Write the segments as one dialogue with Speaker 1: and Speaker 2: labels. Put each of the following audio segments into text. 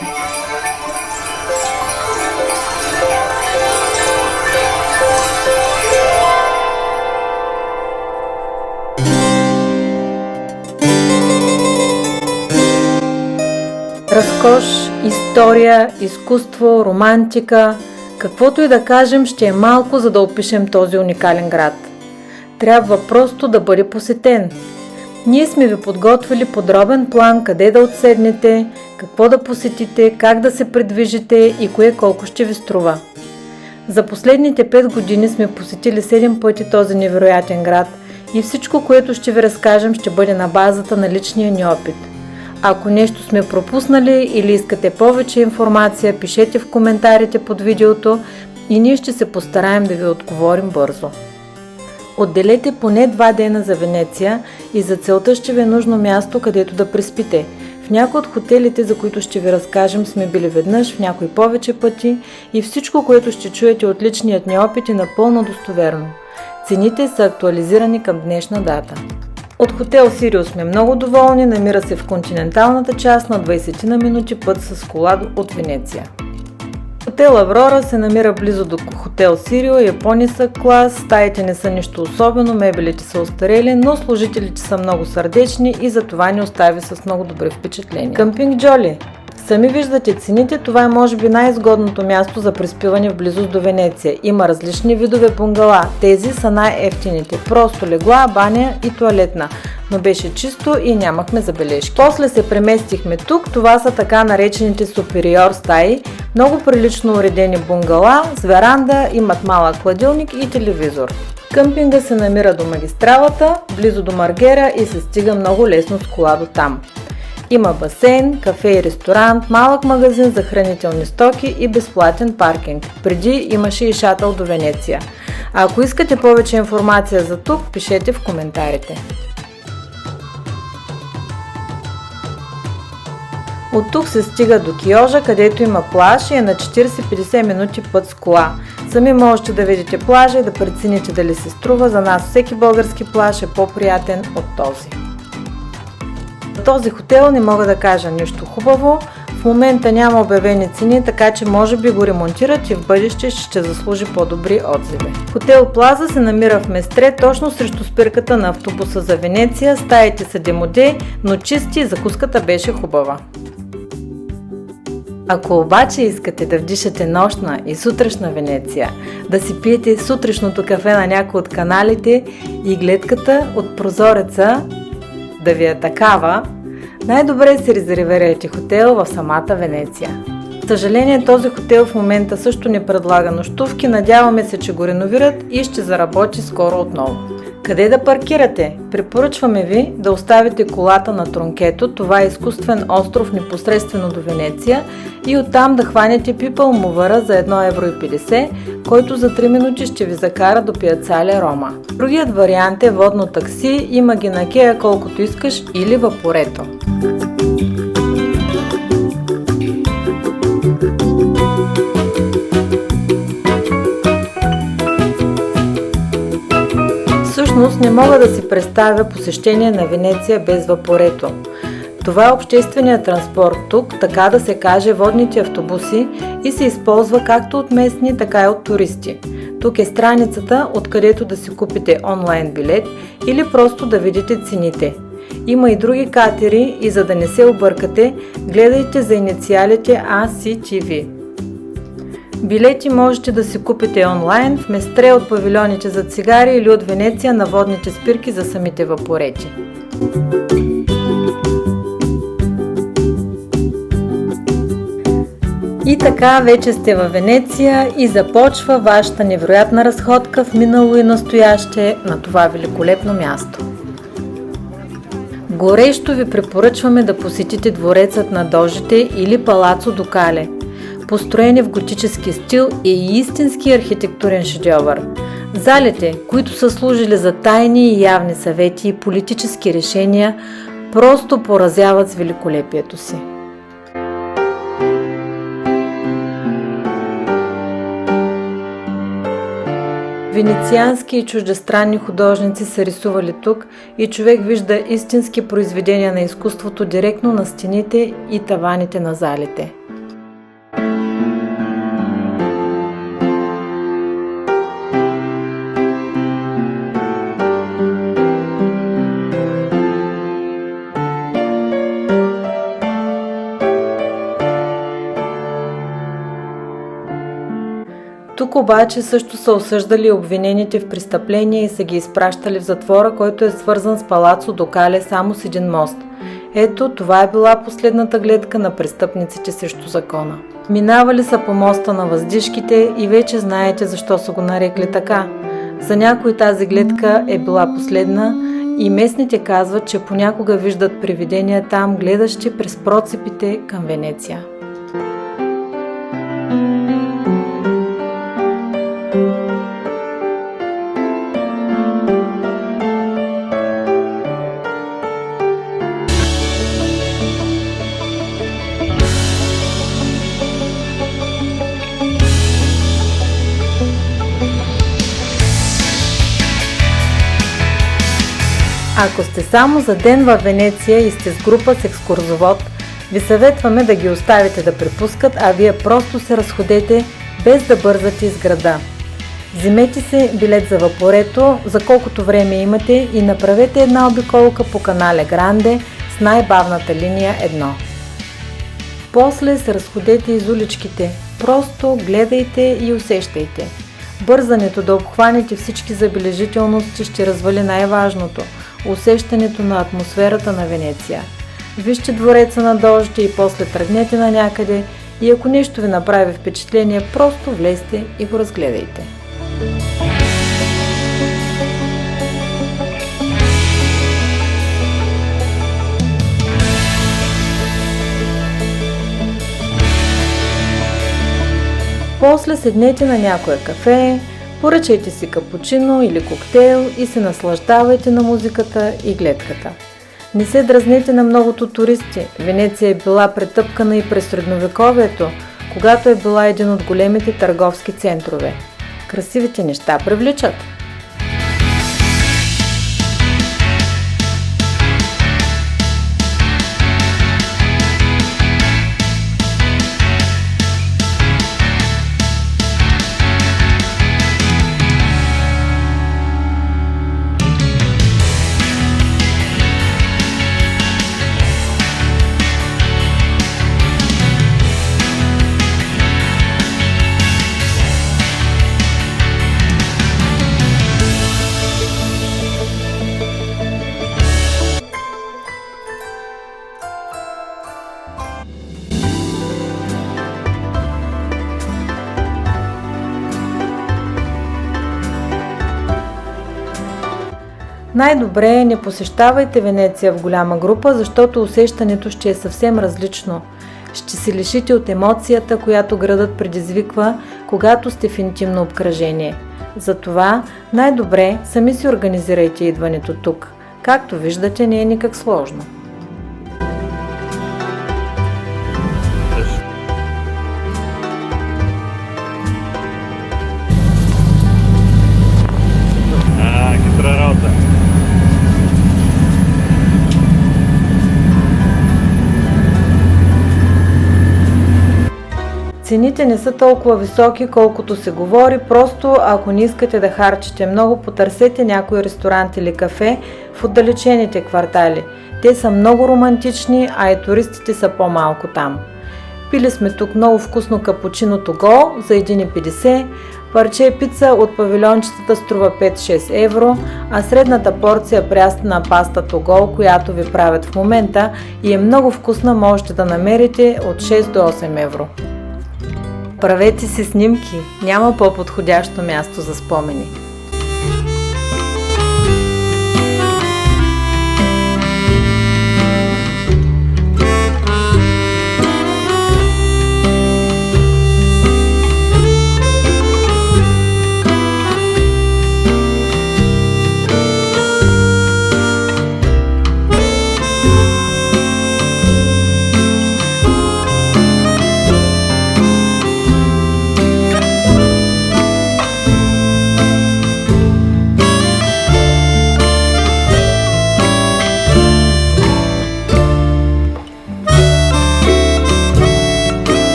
Speaker 1: Разкош, история, изкуство, романтика, каквото и да кажем, ще е малко, за да опишем този уникален град. Трябва просто да бъде посетен. Ние сме ви подготвили подробен план къде да отседнете, какво да посетите, как да се придвижите и кое колко ще ви струва. За последните 5 години сме посетили 7 пъти този невероятен град и всичко, което ще ви разкажем, ще бъде на базата на личния ни опит. Ако нещо сме пропуснали или искате повече информация, пишете в коментарите под видеото и ние ще се постараем да ви отговорим бързо. Отделете поне 2 дена за Венеция и за целта ще ви е нужно място, където да преспите. В някои от хотелите, за които ще ви разкажем, сме били веднъж, в някои повече пъти и всичко, което ще чуете от личният ни опит е напълно достоверно. Цените са актуализирани към днешна дата. От хотел Сириус сме много доволни, намира се в континенталната част на 20 на минути път с кола от Венеция. Хотел Аврора се намира близо до хотел Сирио, е по-нисък клас, стаите не са нищо особено, мебелите са остарели, но служителите са много сърдечни и за това ни остави с много добри впечатления. Къмпинг Джоли. Сами виждате цените, това е може би най-изгодното място за преспиване в близост до Венеция. Има различни видове бунгала, тези са най-евтините, просто легла, баня и тоалетна, но беше чисто и нямахме забележки. После се преместихме тук, това са така наречените супериор стаи, много прилично уредени бунгала, с веранда, имат малък хладилник и телевизор. Къмпинга се намира до магистралата, близо до Маргера и се стига много лесно с кола до там. Има басейн, кафе и ресторант, малък магазин за хранителни стоки и безплатен паркинг. Преди имаше и шатъл до Венеция. А ако искате повече информация за тук, пишете в коментарите. От тук се стига до Киожа, където има плаж и е на 40-50 минути път с кола. Сами можете да видите плажа и да прецените дали се струва. За нас всеки български плаж е по-приятен от този. За този хотел не мога да кажа нищо хубаво. В момента няма обявени цени, така че може би го ремонтират и в бъдеще ще заслужи по-добри отзиви. Хотел Плаза се намира в Местре, точно срещу спирката на автобуса за Венеция. Стаите са демоде, но чисти и закуската беше хубава. Ако обаче искате да вдишате нощна и сутрешна Венеция, да си пиете сутрешното кафе на някой от каналите и гледката от прозореца да ви е такава, най-добре си резервирайте хотел в самата Венеция. За съжаление, този хотел в момента също не предлага нощувки, надяваме се, че го реновират и ще заработи скоро отново. Къде да паркирате? Препоръчваме ви да оставите колата на Тронкето, това е изкуствен остров непосредствено до Венеция, и оттам да хванете People Mover за 1,50 евро, който за 3 минути ще ви закара до Пиацале Рома. Другият вариант е водно такси, има ги на Кея колкото искаш или Вапорето. Всъщност не мога да си представя посещение на Венеция без Вапорето. Това е общественият транспорт тук, така да се каже водните автобуси, и се използва както от местни, така и от туристи. Тук е страницата, откъдето да си купите онлайн билет или просто да видите цените. Има и други катери и за да не се объркате, гледайте за инициалите ACTV. Билети можете да си купите онлайн в Местре от павилионите за цигари или от Венеция на водните спирки за самите вапорети. И така вече сте във Венеция и започва вашата невероятна разходка в минало и настояще на това великолепно място. Горещо ви препоръчваме да посетите дворецът на Дожите или Палацо Дукале. Построени в готически стил, е истински архитектурен шедьовър. Залите, които са служили за тайни и явни съвети и политически решения, просто поразяват с великолепието си. Венециански и чуждестранни художници са рисували тук и човек вижда истински произведения на изкуството директно на стените и таваните на залите. Тук обаче също са осъждали обвинените в престъпления и са ги изпращали в затвора, който е свързан с Палацо Докале само с един мост. Ето, това е била последната гледка на престъпниците срещу закона. Минавали са по моста на въздишките и вече знаете защо са го нарекли така. За някой тази гледка е била последна и местните казват, че понякога виждат привидения там, гледащи през процепите към Венеция. Ако сте само за ден във Венеция и сте с група с екскурзовод, ви съветваме да ги оставите да препускат, а вие просто се разходете без да бързате из града. Вземете се билет за Вапорето, за колкото време имате и направете една обиколка по канале Гранде с най-бавната линия 1. После се разходете из уличките, просто гледайте и усещайте. Бързането да обхванете всички забележителности ще развали най-важното – усещането на атмосферата на Венеция. Вижте двореца на дождите и после тръгнете на някъде и ако нещо ви направи впечатление, просто влезте и го разгледайте. После седнете на някое кафе, поръчайте си капучино или коктейл и се наслаждавайте на музиката и гледката. Не се дразнете на многото туристи. Венеция е била претъпкана и през средновековието, когато е била един от големите търговски центрове. Красивите неща привличат. Най-добре е не посещавайте Венеция в голяма група, защото усещането ще е съвсем различно. Ще се лишите от емоцията, която градът предизвиква, когато сте в интимно обкръжение. Затова най-добре сами си организирайте идването тук. Както виждате, не е никак сложно. Цените не са толкова високи, колкото се говори, просто ако не искате да харчите много, потърсете някой ресторант или кафе в отдалечените квартали. Те са много романтични, а и туристите са по-малко там. Пили сме тук много вкусно капучино то-го за 1,50, парче пица от павилиончетата струва 5-6 евро, а средната порция прястена паста то-го, която ви правят в момента и е много вкусна, можете да намерите от 6 до 8 евро. Правете си снимки, няма по-подходящо място за спомени.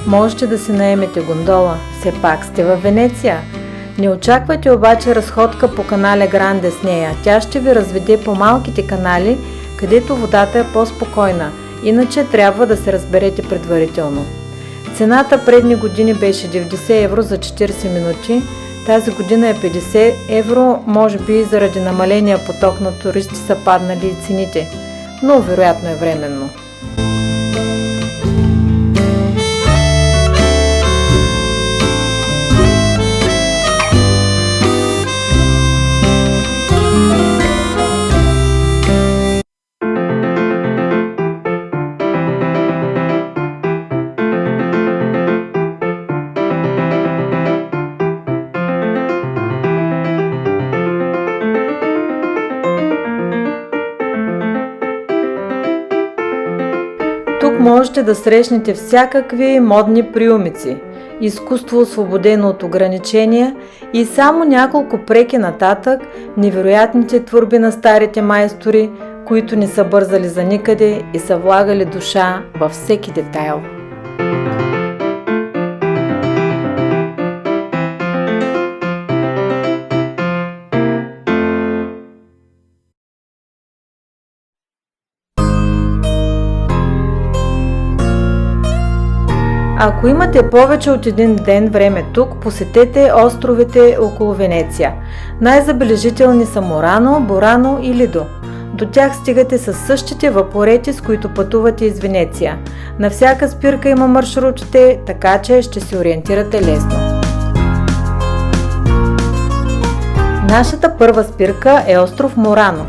Speaker 1: Можете да си наемете гондола, все пак сте във Венеция. Не очаквайте обаче разходка по канале Гранде с нея. Тя ще ви разведе по малките канали, където водата е по-спокойна, иначе трябва да се разберете предварително. Цената предни години беше 90 евро за 40 минути, тази година е 50 евро, може би заради намаления поток на туристи са паднали и цените, но вероятно е временно. Тук можете да срещнете всякакви модни приумици, изкуство освободено от ограничения и само няколко преки нататък невероятните творби на старите майстори, които не са бързали за никъде и са влагали душа във всеки детайл. Ако имате повече от един ден време тук, посетете островите около Венеция. Най-забележителни са Мурано, Бурано и Лидо. До тях стигате със същите вапорети, с които пътувате из Венеция. На всяка спирка има маршрутите, така че ще се ориентирате лесно. Нашата първа спирка е остров Мурано.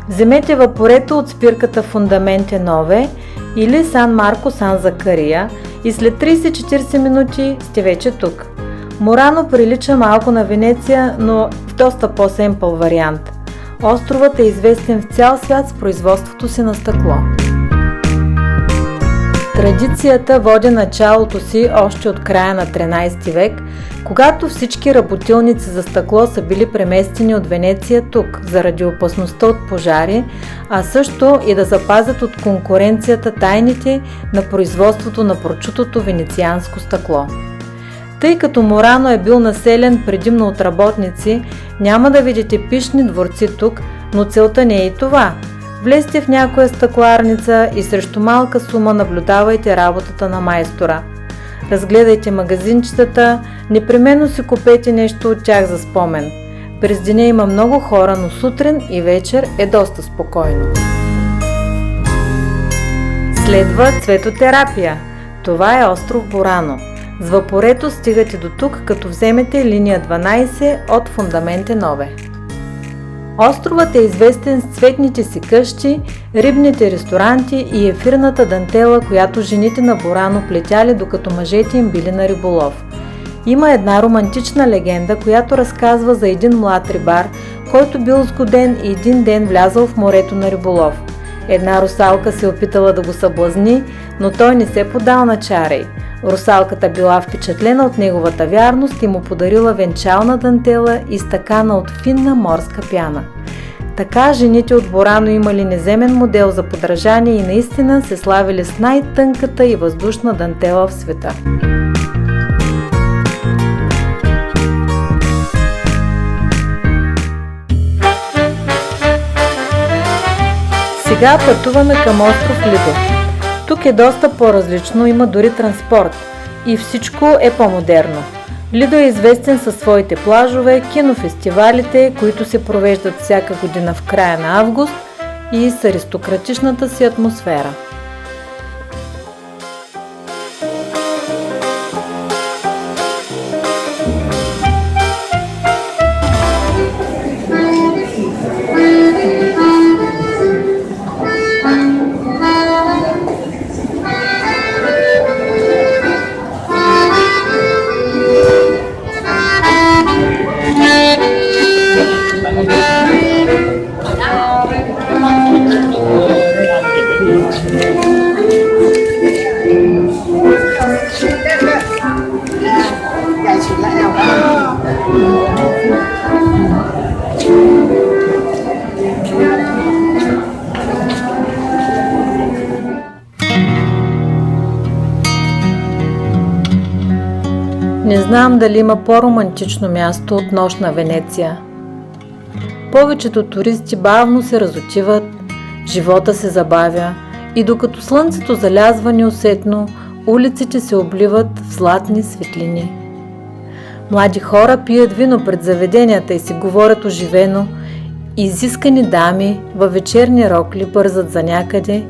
Speaker 1: Вземете вапорето от спирката Фундаменте Нове или Сан Марко Сан Закария и след 30-40 минути сте вече тук. Мурано прилича малко на Венеция, но в доста по-семпъл вариант. Островът е известен в цял свят с производството си на стъкло. Традицията води началото си още от края на 13 век, когато всички работилници за стъкло са били преместени от Венеция тук, заради опасността от пожари, а също и да запазят от конкуренцията тайните на производството на прочутото венецианско стъкло. Тъй като Мурано е бил населен предимно от работници, няма да видите пищни дворци тук, но целта не е и това. Влезте в някоя стъкларница и срещу малка сума наблюдавайте работата на майстора. Разгледайте магазинчетата, непременно си купете нещо от тях за спомен. През деня има много хора, но сутрин и вечер е доста спокойно. Следва цветотерапия. Това е остров Бурано. С вапорето стигате до тук, като вземете линия 12 от Фундаменте Нове. Островът е известен с цветните си къщи, рибните ресторанти и ефирната дантела, която жените на Бурано плетяли, докато мъжете им били на риболов. Има една романтична легенда, която разказва за един млад рибар, който бил сгоден и един ден влязъл в морето на риболов. Една русалка се опитала да го съблазни, но той не се подал на чара й. Русалката била впечатлена от неговата вярност и му подарила венчална дантела и стакана от финна морска пяна. Така жените от Бурано имали неземен модел за подражание и наистина се славили с най-тънката и въздушна дантела в света. Сега пътуваме към остров Лидо. Тук е доста по-различно, има дори транспорт и всичко е по-модерно. Лидо е известен със своите плажове, кинофестивалите, които се провеждат всяка година в края на август и с аристократичната си атмосфера. Не знам дали има по-романтично място от нощ на Венеция. Повечето туристи бавно се разотиват, живота се забавя и докато слънцето залязва неусетно, улиците се обливат в златни светлини. Млади хора пият вино пред заведенията и си говорят оживено, изискани дами във вечерни рокли бързат за някъде,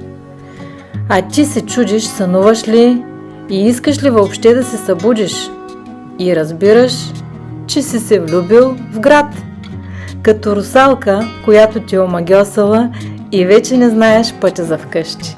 Speaker 1: а ти се чудиш, сънуваш ли и искаш ли въобще да се събудиш и разбираш, че си се влюбил в град, като русалка, която ти е омагьосала и вече не знаеш пътя за вкъщи.